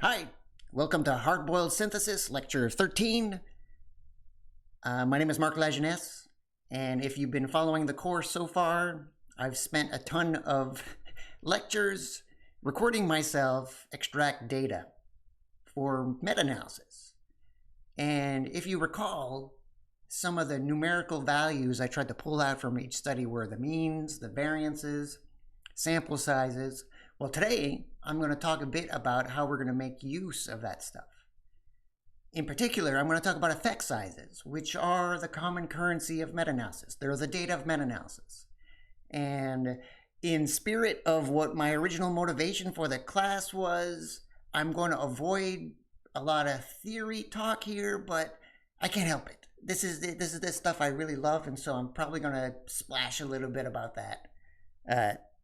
Hi, welcome to Hard-Boiled Synthesis, Lecture 13. My name is Marc Lajeunesse, and if you've been following the course so far, I've spent a ton of lectures recording myself extract data for meta-analysis. And if you recall, some of the numerical values I tried to pull out from each study were the means, the variances, sample sizes. Well, today I'm going to talk a bit about how we're going to make use of that stuff. In particular, I'm going to talk about effect sizes, which are the common currency of meta-analysis. They're the data of meta-analysis. And in spirit of what my original motivation for the class was, I'm going to avoid a lot of theory talk here, but I can't help it. This is the stuff I really love, and so I'm probably going to splash a little bit about that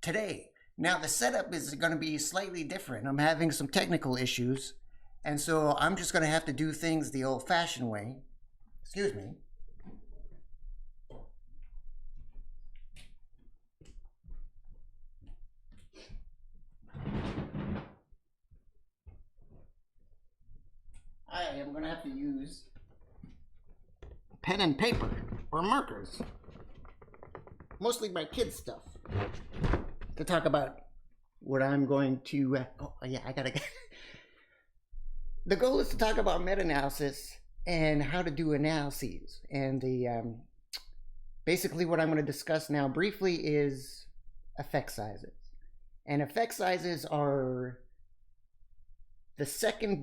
today. Now, the setup is going to be slightly different. I'm having some technical issues, and so I'm just going to have to do things the old-fashioned way. Excuse me. I am going to have to use pen and paper or markers. Mostly my kids' stuff. To talk about what I'm going to, the goal is to talk about meta-analysis and how to do analyses. And basically what I'm going to discuss now briefly is effect sizes. And effect sizes are the second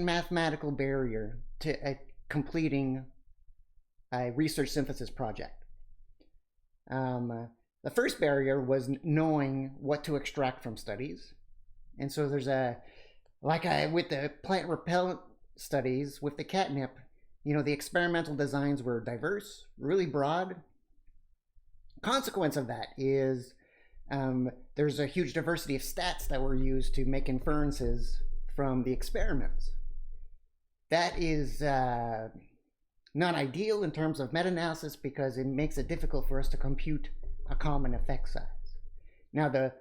mathematical barrier to completing a research synthesis project. The first barrier was knowing what to extract from studies. And so there's with the plant repellent studies with the catnip, the experimental designs were diverse, really broad. Consequence of that is there's a huge diversity of stats that were used to make inferences from the experiments. That is not ideal in terms of meta-analysis because it makes it difficult for us to compute a common effect size. Now, the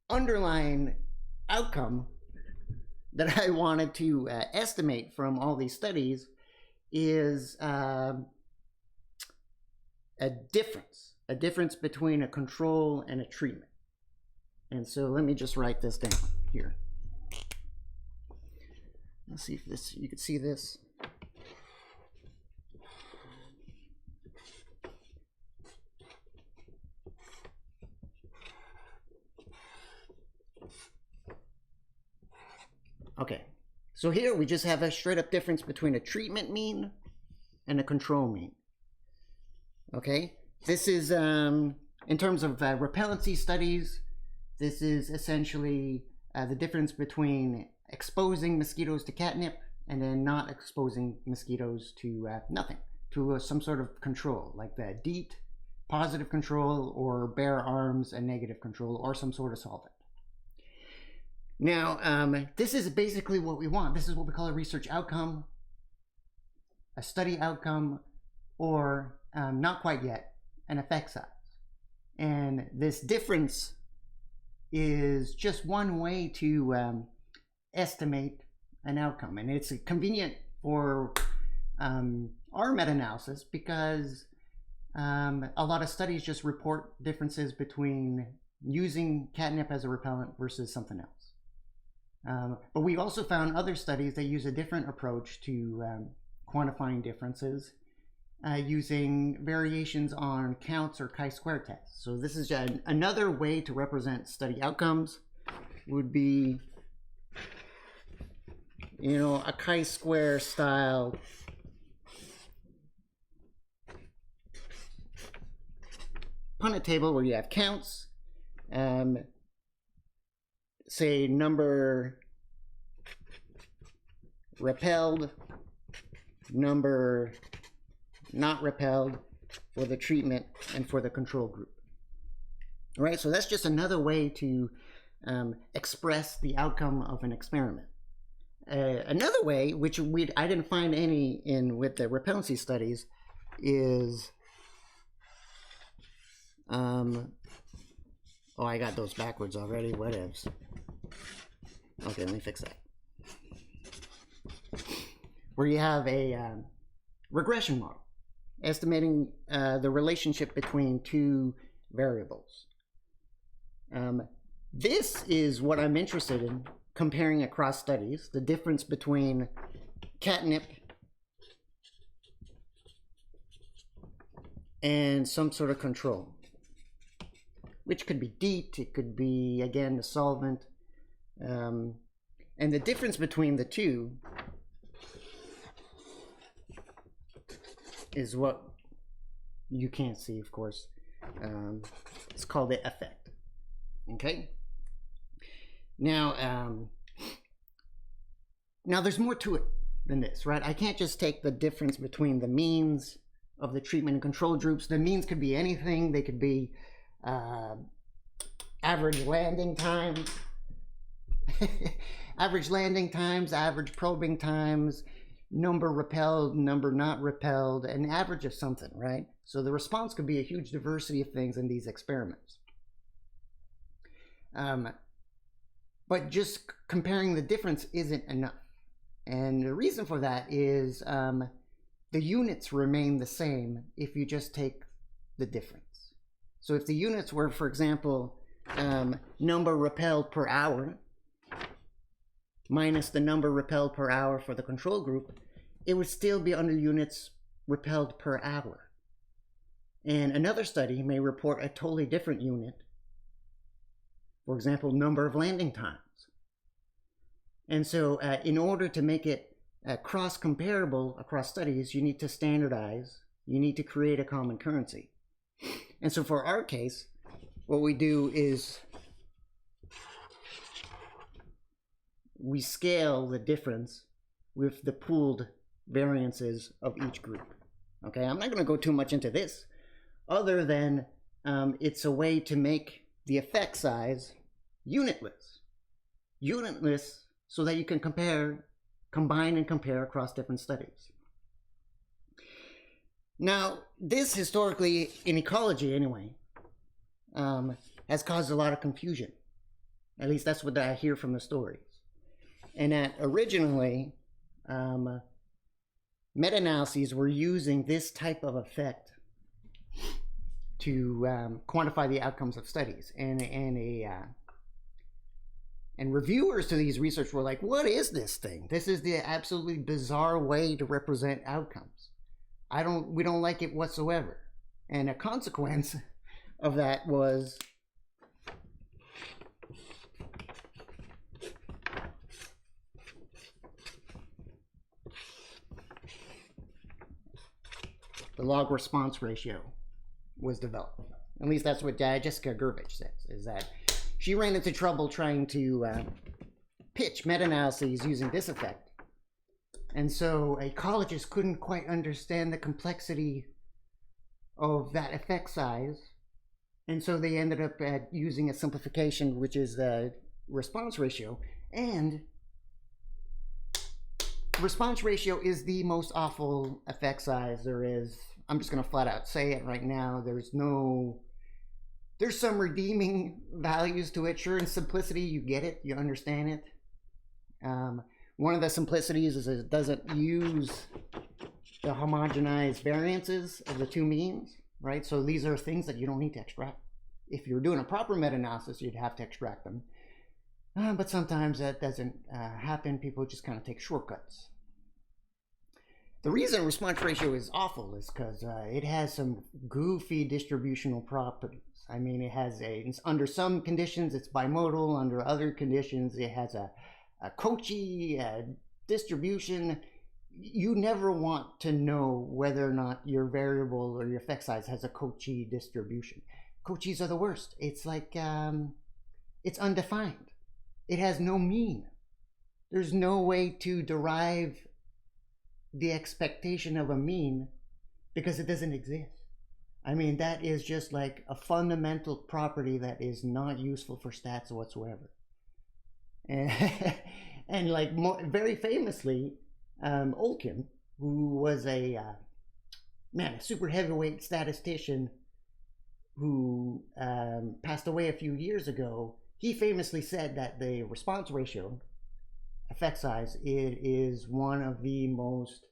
underlying outcome that I wanted to estimate from all these studies is a difference between a control and a treatment. And so let me just write this down here. Let's see if you can see this. Okay, so here we just have a straight up difference between a treatment mean and a control mean. Okay, this is, in terms of repellency studies, this is essentially the difference between exposing mosquitoes to catnip and then not exposing mosquitoes to nothing, to some sort of control, like the DEET, positive control, or bare arms, a negative control, or some sort of solvent. Now, this is basically what we want. This is what we call a research outcome, a study outcome, or not quite yet, an effect size. And this difference is just one way to estimate an outcome. And it's convenient for our meta-analysis because a lot of studies just report differences between using catnip as a repellent versus something else. But we've also found other studies that use a different approach to quantifying differences using variations on counts or chi-square tests. So this is another way to represent study outcomes would be, a chi-square style Punnett table where you have counts, say number repelled, number not repelled for the treatment and for the control group. All right, so that's just another way to express the outcome of an experiment. Another way, which I didn't find any with the repellency studies, is oh, I got those backwards already. Whatevs. Okay, let me fix that. Where you have a regression model estimating the relationship between two variables. This is what I'm interested in, comparing across studies, the difference between catnip and some sort of control, which could be DEET, it could be, again, a solvent. And the difference between the two is what you can't see, of course. It's called the effect. Okay? Now, now there's more to it than this, right? I can't just take the difference between the means of the treatment and control groups. The means could be anything. They could be average landing time, average landing times, average probing times, number repelled, number not repelled, an average of something, right? So the response could be a huge diversity of things in these experiments. But just comparing the difference isn't enough. And the reason for that is the units remain the same if you just take the difference. So if the units were, for example, number repelled per hour minus the number repelled per hour for the control group, it would still be under units repelled per hour. And another study may report a totally different unit. For example, number of landing times. And so in order to make it cross-comparable across studies, you need to standardize. You need to create a common currency. And so for our case, what we do is we scale the difference with the pooled variances of each group. Okay, I'm not going to go too much into this, other than it's a way to make the effect size unitless. Unitless so that you can combine and compare across different studies. Now, this historically, in ecology anyway, has caused a lot of confusion. At least that's what I hear from the stories. And that originally, meta-analyses were using this type of effect to quantify the outcomes of studies. And reviewers to these research were like, what is this thing? This is the absolutely bizarre way to represent outcomes. We don't like it whatsoever. And a consequence of that was the log response ratio was developed. At least that's what Jessica Gervich says, is that she ran into trouble trying to pitch meta-analyses using this effect. And so ecologists couldn't quite understand the complexity of that effect size. And so they ended up using a simplification, which is the response ratio. And response ratio is the most awful effect size there is. I'm just going to flat out say it right now. There's some redeeming values to it. Sure, in simplicity, you get it, you understand it. One of the simplicities is it doesn't use the homogenized variances of the two means, right? So these are things that you don't need to extract. If you're doing a proper meta-analysis, you'd have to extract them. But sometimes that doesn't happen. People just kind of take shortcuts. The reason response ratio is awful is because it has some goofy distributional properties. I mean, it has under some conditions it's bimodal, under other conditions it has a Cauchy distribution. You never want to know whether or not your variable or your effect size has a Cauchy distribution. Cauchys are the worst. It's like, it's undefined. It has no mean. There's no way to derive the expectation of a mean because it doesn't exist. I mean, that is just like a fundamental property that is not useful for stats whatsoever. And like very famously, Olkin, who was a super heavyweight statistician who passed away a few years ago, he famously said that the response ratio, effect size, it is one of the most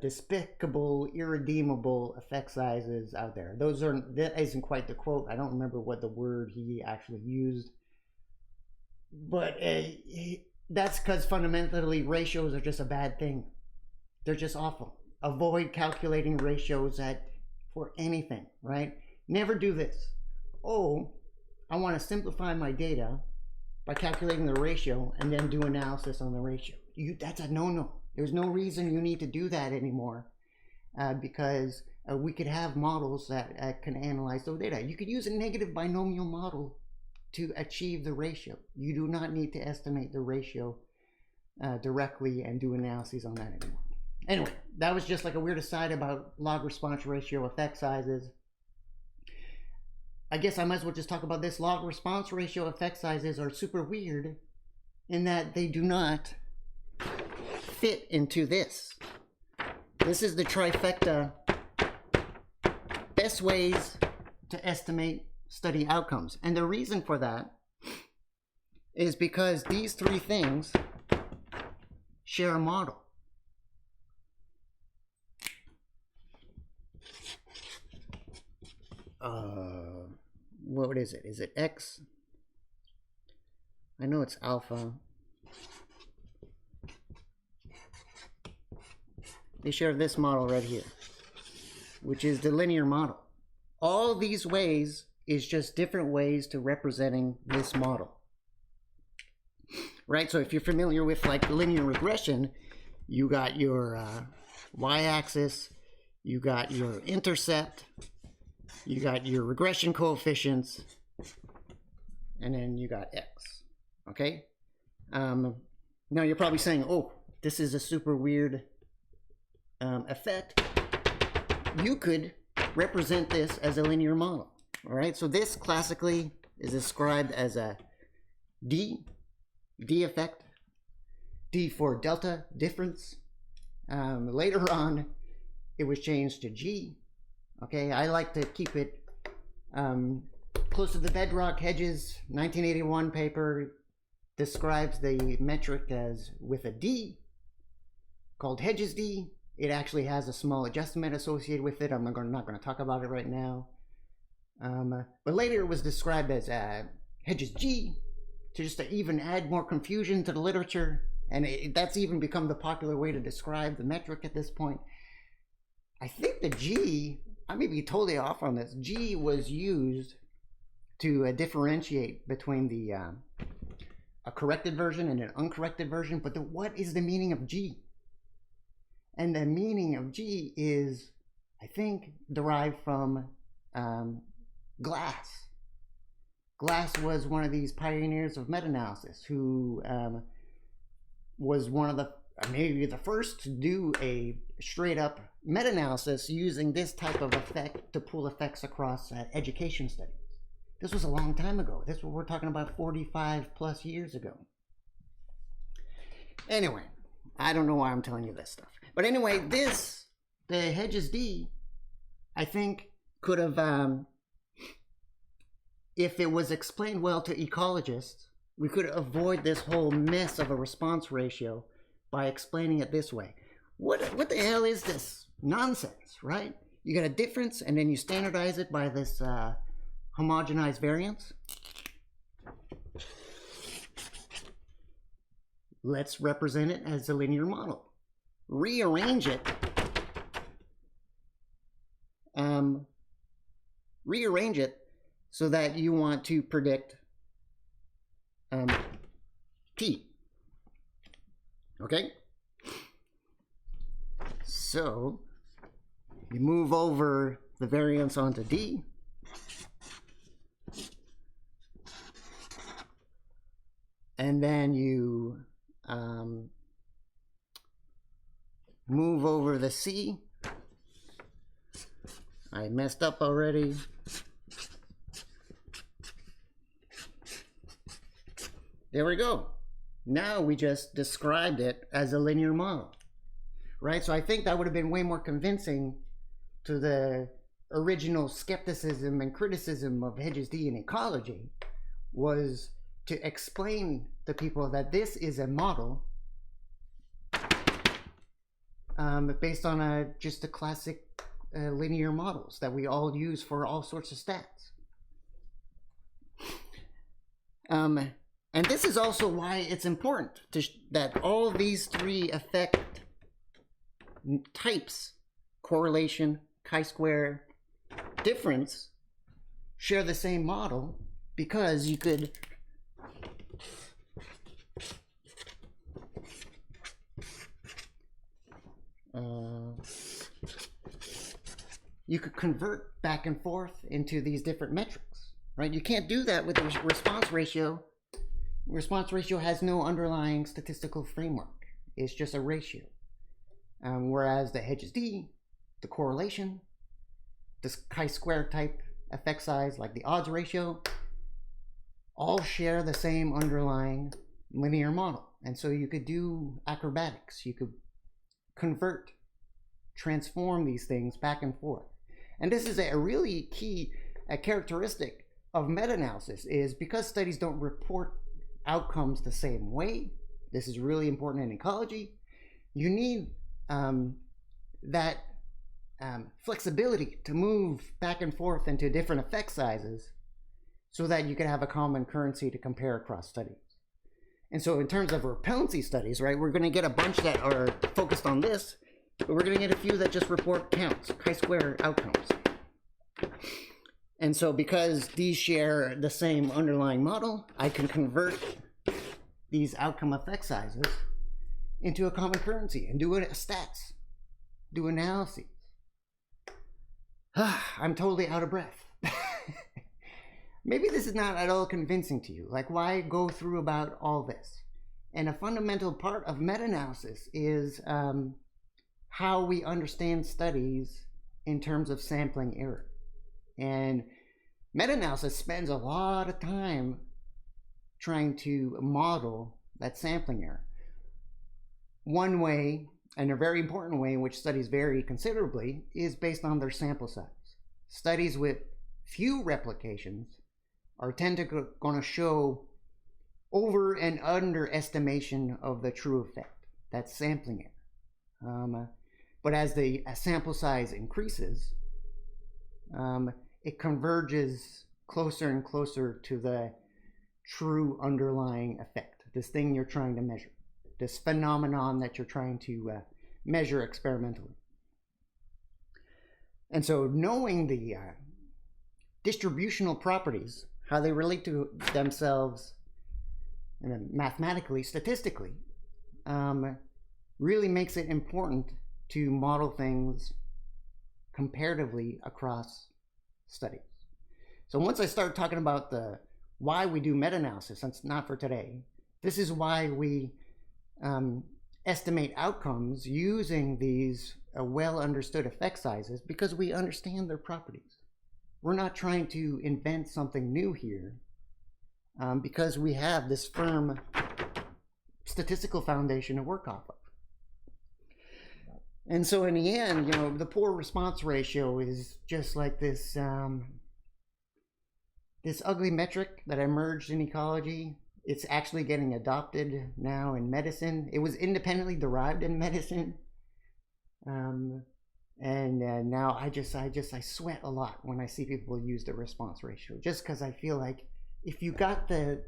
despicable, irredeemable effect sizes out there. That isn't quite the quote. I don't remember what the word he actually used, but that's because fundamentally ratios are just a bad thing. They're just awful. Avoid calculating ratios for anything, right? Never do this. Oh, I want to simplify my data by calculating the ratio and then do analysis on the ratio. That's a no-no. There's no reason you need to do that anymore, because we could have models that can analyze those data. You could use a negative binomial model to achieve the ratio. You do not need to estimate the ratio directly and do analyses on that anymore. Anyway, that was just like a weird aside about log response ratio effect sizes. I guess I might as well just talk about this. Log response ratio effect sizes are super weird in that they do not fit into this. This is the trifecta best ways to estimate study outcomes. And the reason for that is because these three things share a model. What is it? Is it X? I know it's alpha. They share this model right here, which is the linear model. All these ways is just different ways to representing this model. Right? So if you're familiar with like linear regression, you got your y-axis, you got your intercept, you got your regression coefficients, and then you got X. Okay? Now you're probably saying, oh, this is a super weird effect. You could represent this as a linear model. All right? So this classically is described as a D effect. D for delta difference. Later on, it was changed to G. Okay, I like to keep it close to the bedrock. Hedge's 1981 paper describes the metric as with a D, called Hedge's D. It actually has a small adjustment associated with it. I'm not going to talk about it right now. But later it was described as Hedge's G, to even add more confusion to the literature. And that's even become the popular way to describe the metric at this point. I think the G, I may be totally off on this, G was used to differentiate between a corrected version and an uncorrected version. But what is the meaning of G? And the meaning of G is, I think, derived from Glass. Glass was one of these pioneers of meta-analysis who was one of maybe the first to do a straight up meta-analysis using this type of effect to pull effects across education studies. This was a long time ago. We're talking about 45 plus years ago. Anyway, I don't know why I'm telling you this stuff. But anyway, the Hedge's D, I think could have, if it was explained well to ecologists, we could avoid this whole mess of a response ratio by explaining it this way. What the hell is this nonsense, right? You got a difference and then you standardize it by this homogenized variance. Let's represent it as a linear model. Rearrange it. Rearrange it so that you want to predict T. Okay? So you move over the variance onto D. And then you move over the C. I messed up already. There we go. Now we just described it as a linear model, right? So I think that would have been way more convincing to the original skepticism and criticism of Hedge's D in ecology, was to explain to people that this is a model based on just a classic linear models that we all use for all sorts of stats. And this is also why it's important that all these three effect types, correlation, chi-square, difference, share the same model, because you could convert back and forth into these different metrics, right? You can't do that with a response ratio. Response ratio has no underlying statistical framework. It's just a ratio. Whereas the Hedge's D, the correlation, this chi-square type effect size, like the odds ratio, all share the same underlying linear model. And so you could do acrobatics. You could convert, transform these things back and forth. And this is a really key characteristic of meta-analysis, is because studies don't report outcomes the same way. This is really important in ecology. You need that flexibility to move back and forth into different effect sizes so that you can have a common currency to compare across studies. And so in terms of repellency studies, right, we're going to get a bunch that are focused on this, but we're going to get a few that just report counts, chi-square outcomes. And so because these share the same underlying model, I can convert these outcome effect sizes into a common currency and do stats, do analyses. I'm totally out of breath. Maybe this is not at all convincing to you. Like, why go through about all this? And a fundamental part of meta-analysis is how we understand studies in terms of sampling error. And meta-analysis spends a lot of time trying to model that sampling error. One way, and a very important way in which studies vary considerably, is based on their sample size. Studies with few replications are going to show over and underestimation of the true effect. That's sampling error. But as the sample size increases, it converges closer and closer to the true underlying effect, this thing you're trying to measure, this phenomenon that you're trying to measure experimentally. And so knowing the distributional properties, how they relate to themselves mathematically, statistically, really makes it important to model things comparatively across studies. So once I start talking about why we do meta-analysis, that's not for today. This is why we estimate outcomes using these well understood effect sizes, because we understand their properties. We're not trying to invent something new here, because we have this firm statistical foundation to work off of. And so in the end, you know, the poor response ratio is just like this this ugly metric that emerged in ecology. It's actually getting adopted now in medicine. It was independently derived in medicine. And now I sweat a lot when I see people use the response ratio, just because I feel like if you got the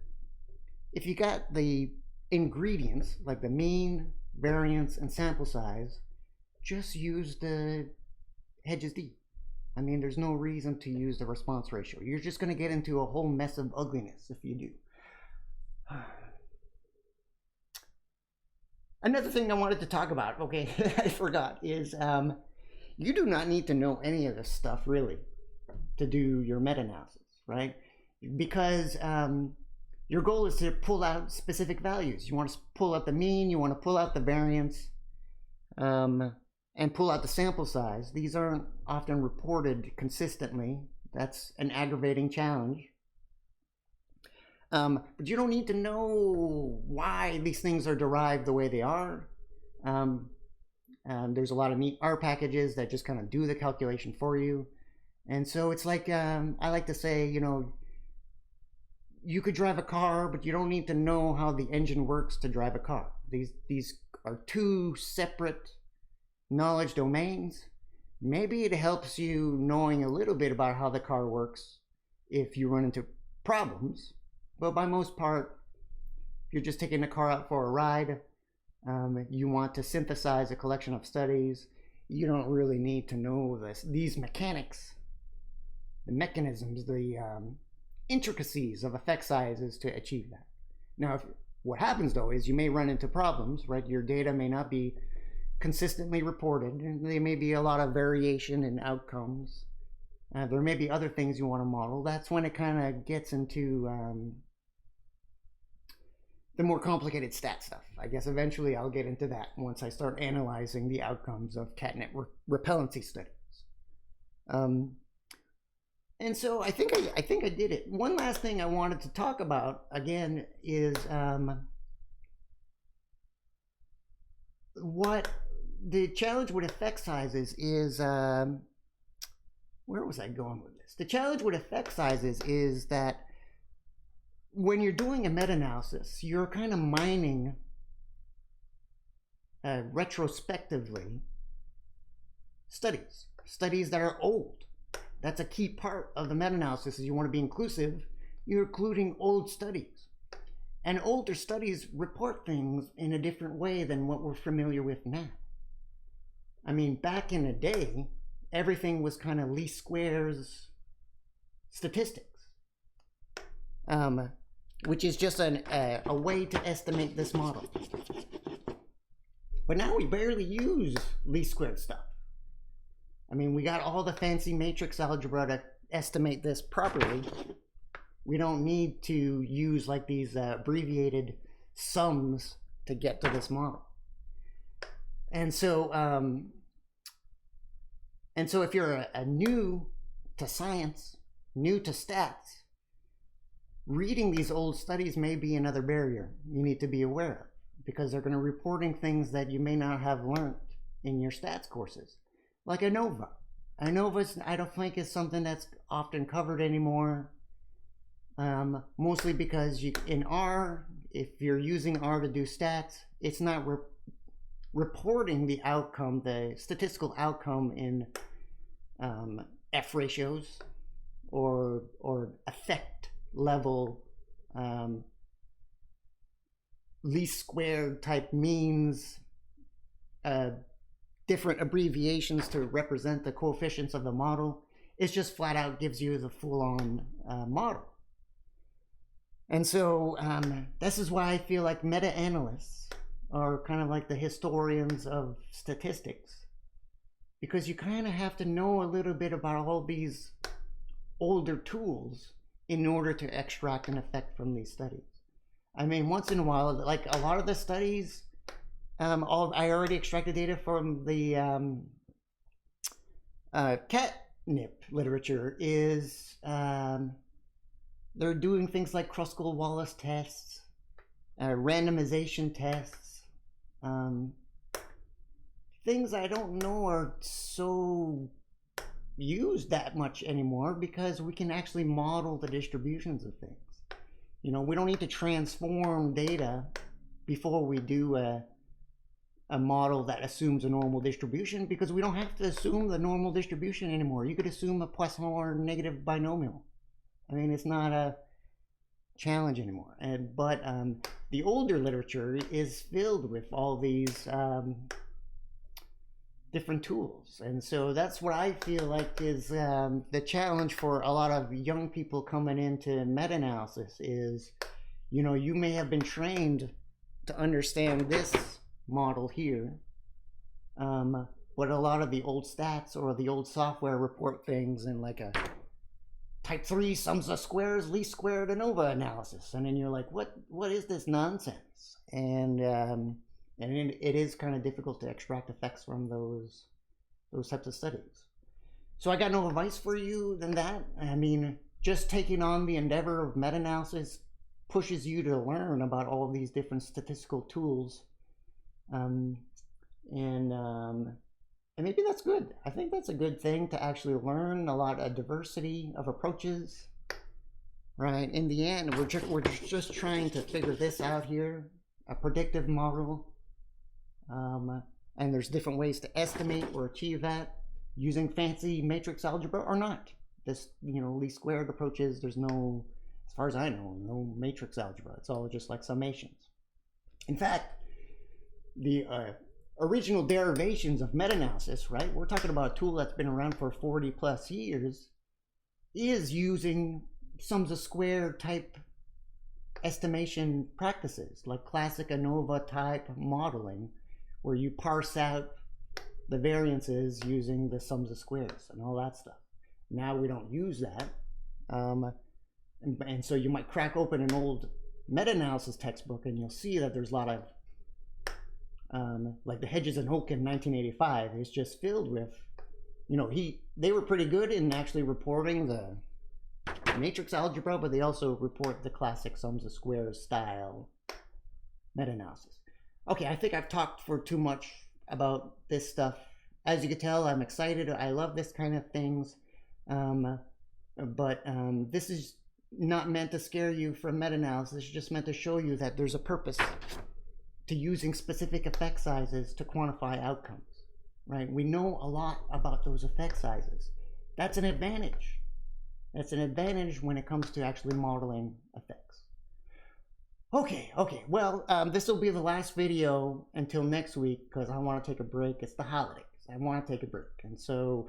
ingredients, like the mean, variance, and sample size, just use the Hedge's D. I mean, there's no reason to use the response ratio. You're just going to get into a whole mess of ugliness if you do. Another thing I wanted to talk about, okay, I forgot, is you do not need to know any of this stuff, really, to do your meta-analysis, right? Because your goal is to pull out specific values. You want to pull out the mean, you want to pull out the variance, and pull out the sample size. These aren't often reported consistently. That's an aggravating challenge. But you don't need to know why these things are derived the way they are. There's a lot of neat R packages that just kind of do the calculation for you. And so it's like, I like to say, you know, you could drive a car, but you don't need to know how the engine works to drive a car. These are two separate knowledge domains. Maybe it helps you knowing a little bit about how the car works if you run into problems, but by most part, if you're just taking the car out for a ride, you want to synthesize a collection of studies, you don't really need to know these mechanics, the mechanisms, the intricacies of effect sizes to achieve that. Now, what happens though is you may run into problems, right? Your data may not be consistently reported, and there may be a lot of variation in outcomes. There may be other things you want to model. That's when it kind of gets into the more complicated stat stuff. I guess eventually I'll get into that once I start analyzing the outcomes of catnip repellency studies. And so I think I did it. One last thing I wanted to talk about again is what the challenge with effect sizes is. Where was I going with this? The challenge with effect sizes is that when you're doing a meta-analysis, you're kind of mining retrospectively studies that are old. That's a key part of the meta-analysis. Is you want to be inclusive, you're including old studies. And older studies report things in a different way than what we're familiar with now. I mean, back in the day, everything was kind of least squares statistics, which is just a way to estimate this model. But now we barely use least squared stuff. I mean, we got all the fancy matrix algebra to estimate this properly. We don't need to use like these abbreviated sums to get to this model. And so if you're a new to science, new to stats, reading these old studies may be another barrier you need to be aware of, because they're going to reporting things that you may not have learned in your stats courses, like ANOVA. ANOVA, I don't think, is something that's often covered anymore, mostly because in R, if you're using R to do stats, it's not reporting the outcome, the statistical outcome in F ratios or effect level least squared type means, different abbreviations to represent the coefficients of the model. It's just flat out gives you the full-on model. And so this is why I feel like meta-analysts are kind of like the historians of statistics, because you kind of have to know a little bit about all these older tools in order to extract an effect from these studies. I mean, once in a while, like a lot of the studies, I already extracted data from the catnip literature. Is they're doing things like Kruskal-Wallis tests, randomization tests, things I don't know are so used that much anymore, because we can actually model the distributions of things. You know, we don't need to transform data before we do a model that assumes a normal distribution, because we don't have to assume the normal distribution anymore. You could assume a Poisson or negative binomial. I mean, it's not a challenge anymore. But the older literature is filled with all these different tools. And so that's what I feel like is the challenge for a lot of young people coming into meta-analysis is, you know, you may have been trained to understand this model here, but a lot of the old stats or the old software report things in like a type 3 sums of squares least squared ANOVA analysis, and then you're like, what is this nonsense? And it is kind of difficult to extract effects from those types of studies. So I got no advice for you than that. I mean, just taking on the endeavor of meta-analysis pushes you to learn about all of these different statistical tools, and maybe that's good. I think that's a good thing, to actually learn a lot of diversity of approaches right? In the end, we're just trying to figure this out here, a predictive model. And there's different ways to estimate or achieve that using fancy matrix algebra or not. This, least squared approaches, there's no, as far as I know, no matrix algebra. It's all just like summations. In fact, the original derivations of meta-analysis, right? We're talking about a tool that's been around for 40 plus years, is using sums of square type estimation practices, like classic ANOVA type modeling, where you parse out the variances using the sums of squares and all that stuff. Now we don't use that. And so you might crack open an old meta-analysis textbook and you'll see that there's a lot of, like the Hedges and Hoke in 1985 is just filled with, they were pretty good in actually reporting the matrix algebra, but they also report the classic sums of squares style meta-analysis. Okay, I think I've talked for too much about this stuff. As you can tell, I'm excited. I love this kind of things. But this is not meant to scare you from meta-analysis. It's just meant to show you that there's a purpose to using specific effect sizes to quantify outcomes, right? We know a lot about those effect sizes. That's an advantage. That's an advantage when it comes to actually modeling effects. Okay, well, this will be the last video until next week because I want to take a break. It's the holidays. I want to take a break. And so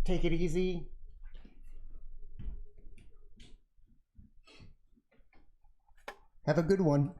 take it easy. Have a good one.